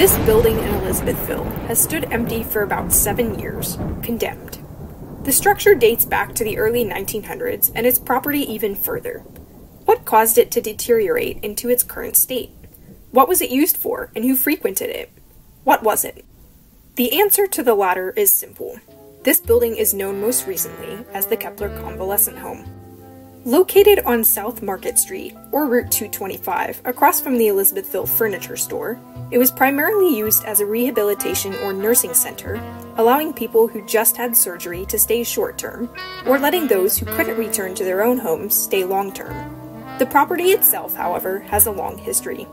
This building in Elizabethville has stood empty for about 7 years, condemned. The structure dates back to the early 1900s and its property even further. What caused it to deteriorate into its current state? What was it used for, and who frequented it? What was it? The answer to the latter is simple. This building is known most recently as the Kepler Convalescent Home. Located on South Market Street, or Route 225, across from the Elizabethville Furniture Store, it was primarily used as a rehabilitation or nursing center, allowing people who just had surgery to stay short-term, or letting those who couldn't return to their own homes stay long-term. The property itself, however, has a long history.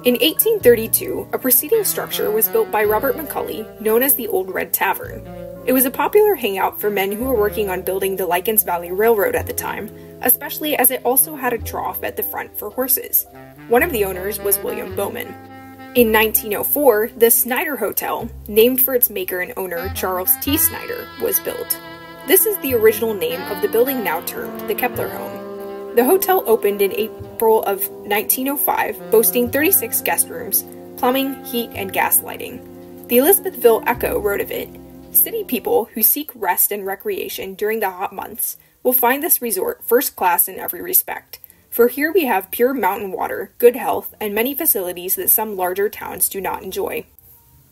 In 1832, a preceding structure was built by Robert McCulley, known as the Old Red Tavern. It was a popular hangout for men who were working on building the Lycans Valley Railroad at the time, especially as it also had a trough at the front for horses. One of the owners was William Bowman. In 1904, the Snyder Hotel, named for its maker and owner Charles T. Snyder, was built. This is the original name of the building now termed the Kepler Home. The hotel opened in April of 1905, boasting 36 guest rooms, plumbing, heat, and gas lighting. The Elizabethville Echo wrote of it, "City people who seek rest and recreation during the hot months will find this resort first class in every respect, for here we have pure mountain water, good health, and many facilities that some larger towns do not enjoy."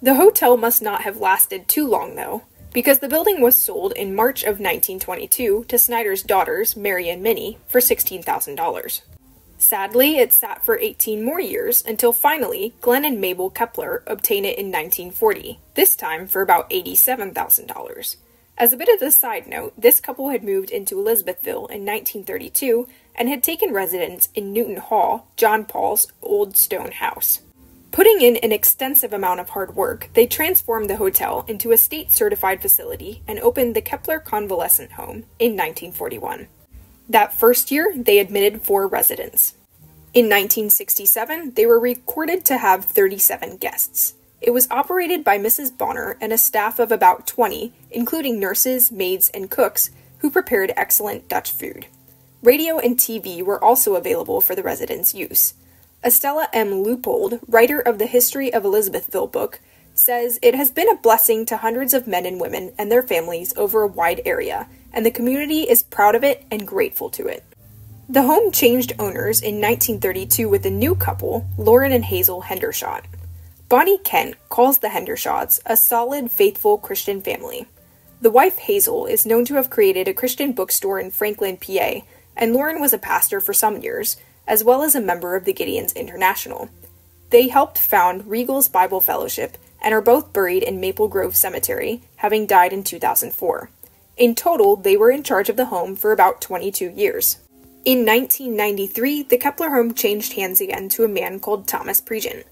The hotel must not have lasted too long, though, because the building was sold in March of 1922 to Snyder's daughters, Mary and Minnie, for $16,000. Sadly, it sat for 18 more years until finally Glenn and Mabel Kepler obtained it in 1940, this time for about $87,000. As a bit of a side note, this couple had moved into Elizabethville in 1932 and had taken residence in Newton Hall, John Paul's old stone house. Putting in an extensive amount of hard work, they transformed the hotel into a state-certified facility and opened the Kepler Convalescent Home in 1941. That first year, they admitted 4 residents. In 1967, they were recorded to have 37 guests. It was operated by Mrs. Bonner and a staff of about 20, including nurses, maids, and cooks, who prepared excellent Dutch food. Radio and TV were also available for the residents' use. Estella M. Leupold, writer of the History of Elizabethville book, says, "It has been a blessing to hundreds of men and women and their families over a wide area, and the community is proud of it and grateful to it." The home changed owners in 1932 with a new couple, Lauren and Hazel Hendershot. Bonnie Kent calls the Hendershots a solid, faithful Christian family. The wife, Hazel, is known to have created a Christian bookstore in Franklin, PA, and Lauren was a pastor for some years, as well as a member of the Gideons International. They helped found Regal's Bible Fellowship and are both buried in Maple Grove Cemetery, having died in 2004. In total, they were in charge of the home for about 22 years. In 1993, the Kepler home changed hands again to a man called Thomas Pregent.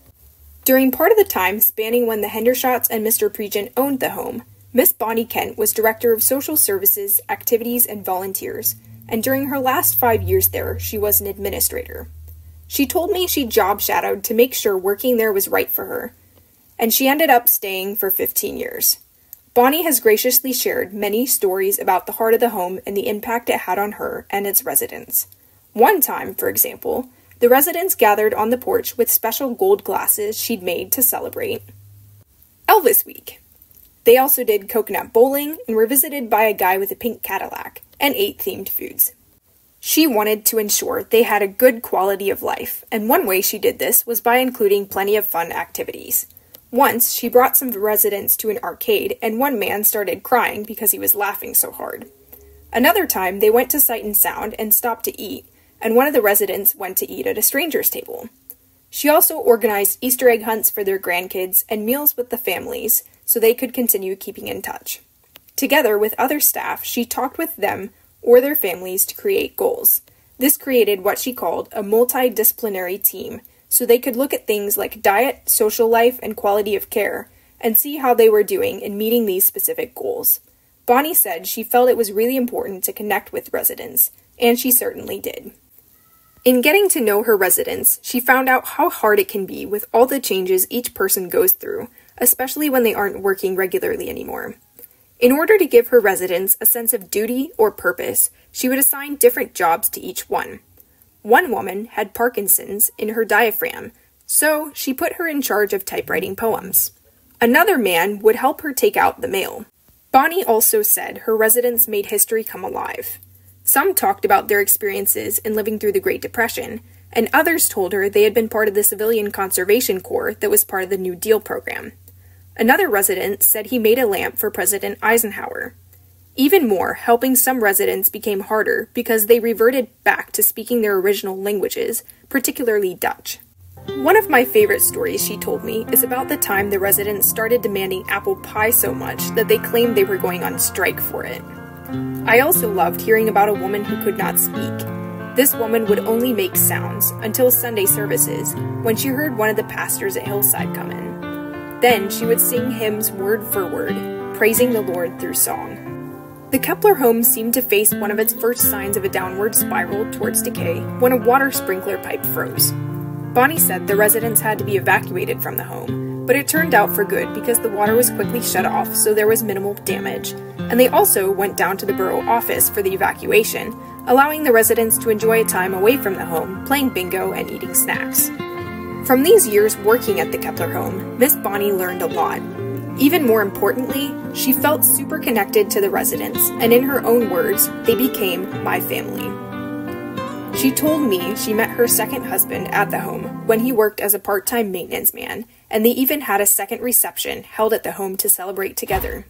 During part of the time spanning when the Hendershots and Mr. Pregent owned the home, Miss Bonnie Kent was Director of Social Services, Activities, and Volunteers, and during her last 5 years there, she was an administrator. She told me she job shadowed to make sure working there was right for her, and she ended up staying for 15 years. Bonnie has graciously shared many stories about the heart of the home and the impact it had on her and its residents. One time, for example, the residents gathered on the porch with special gold glasses she'd made to celebrate Elvis Week. They also did coconut bowling and were visited by a guy with a pink Cadillac and ate themed foods. She wanted to ensure they had a good quality of life, and one way she did this was by including plenty of fun activities. Once, she brought some residents to an arcade, and one man started crying because he was laughing so hard. Another time, they went to Sight and Sound and stopped to eat, and one of the residents went to eat at a stranger's table. She also organized Easter egg hunts for their grandkids and meals with the families so they could continue keeping in touch. Together with other staff, she talked with them or their families to create goals. This created what she called a multidisciplinary team, so they could look at things like diet, social life, and quality of care, and see how they were doing in meeting these specific goals. Bonnie said she felt it was really important to connect with residents, and she certainly did. In getting to know her residents, she found out how hard it can be with all the changes each person goes through, especially when they aren't working regularly anymore. In order to give her residents a sense of duty or purpose, she would assign different jobs to each one. One woman had Parkinson's in her diaphragm, So she put her in charge of typewriting poems. Another man would help her take out the mail. Bonnie also said her residents made history come alive. Some talked about their experiences in living through the Great Depression, and others told her they had been part of the Civilian Conservation Corps that was part of the New Deal program. Another resident said he made a lamp for President Eisenhower. Even more, helping some residents became harder because they reverted back to speaking their original languages, particularly Dutch. One of my favorite stories she told me is about the time the residents started demanding apple pie so much that they claimed they were going on strike for it. I also loved hearing about a woman who could not speak. This woman would only make sounds until Sunday services, when she heard one of the pastors at Hillside come in. Then she would sing hymns word for word, praising the Lord through song. The Kepler home seemed to face one of its first signs of a downward spiral towards decay when a water sprinkler pipe froze. Bonnie said the residents had to be evacuated from the home, but it turned out for good because the water was quickly shut off, so there was minimal damage, and they also went down to the borough office for the evacuation, allowing the residents to enjoy a time away from the home, playing bingo and eating snacks. From these years working at the Kepler home, Miss Bonnie learned a lot. Even more importantly, she felt super connected to the residents, and in her own words, they became my family. She told me she met her second husband at the home when he worked as a part-time maintenance man, and they even had a second reception held at the home to celebrate together.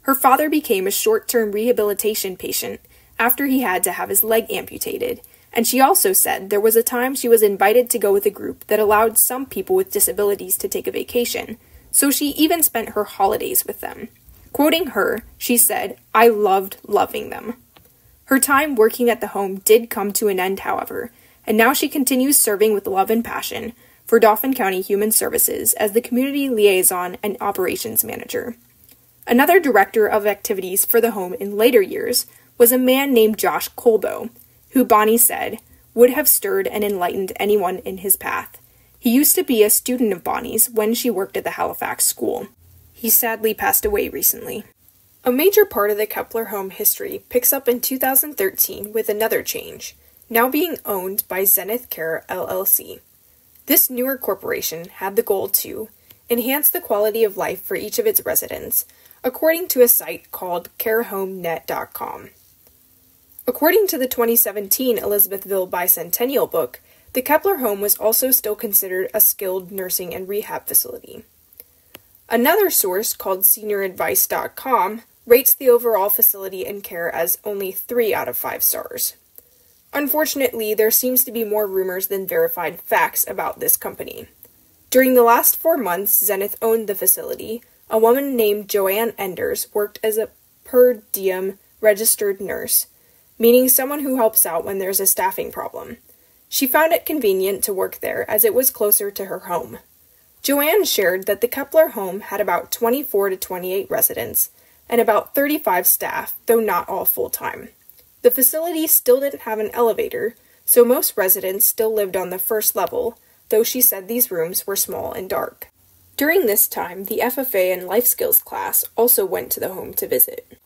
Her father became a short-term rehabilitation patient after he had to have his leg amputated, and she also said there was a time she was invited to go with a group that allowed some people with disabilities to take a vacation, so she even spent her holidays with them. Quoting her, she said, "I loved loving them." Her time working at the home did come to an end, however, and now she continues serving with love and passion for Dauphin County Human Services as the Community Liaison and Operations Manager. Another director of activities for the home in later years was a man named Josh Colbo, who Bonnie said would have stirred and enlightened anyone in his path. He used to be a student of Bonnie's when she worked at the Halifax school. He sadly passed away recently. A major part of the Kepler home history picks up in 2013 with another change, now being owned by Zenith Care LLC. This newer corporation had the goal to enhance the quality of life for each of its residents, according to a site called carehomenet.com. According to the 2017 Elizabethville Bicentennial book, the Kepler home was also still considered a skilled nursing and rehab facility. Another source called senioradvice.com rates the overall facility and care as only 3 out of 5 stars. Unfortunately, there seems to be more rumors than verified facts about this company. During the last 4 months Zenith owned the facility, a woman named Joanne Enders worked as a per diem registered nurse, meaning someone who helps out when there's a staffing problem. She found it convenient to work there as it was closer to her home. Joanne shared that the Kepler home had about 24 to 28 residents and about 35 staff, though not all full-time. The facility still didn't have an elevator, so most residents still lived on the first level, though she said these rooms were small and dark. During this time, the FFA and Life Skills class also went to the home to visit.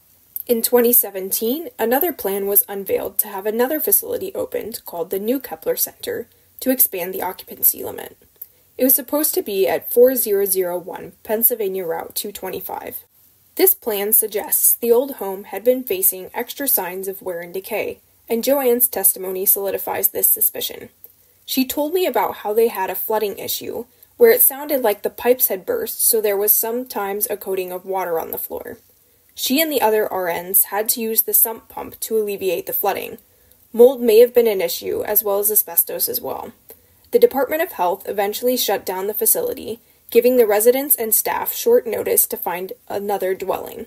In 2017, another plan was unveiled to have another facility opened called the New Kepler Center to expand the occupancy limit. It was supposed to be at 4001 Pennsylvania Route 225. This plan suggests the old home had been facing extra signs of wear and decay, and Joanne's testimony solidifies this suspicion. She told me about how they had a flooding issue, where it sounded like the pipes had burst, so there was sometimes a coating of water on the floor. She and the other RNs had to use the sump pump to alleviate the flooding. Mold may have been an issue, as well as asbestos as well. The Department of Health eventually shut down the facility, giving the residents and staff short notice to find another dwelling.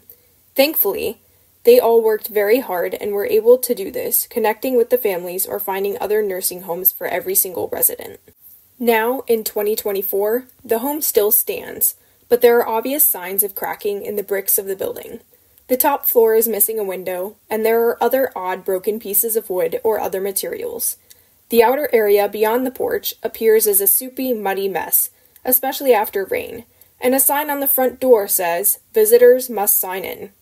Thankfully, they all worked very hard and were able to do this, connecting with the families or finding other nursing homes for every single resident. Now, in 2024, the home still stands, but there are obvious signs of cracking in the bricks of the building. The top floor is missing a window, and there are other odd broken pieces of wood or other materials. The outer area beyond the porch appears as a soupy, muddy mess, especially after rain, and a sign on the front door says, "Visitors must sign in."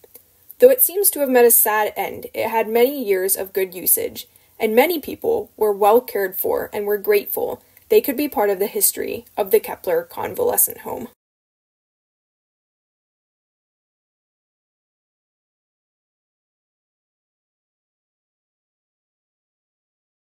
Though it seems to have met a sad end, it had many years of good usage, and many people were well cared for and were grateful they could be part of the history of the Kepler convalescent home.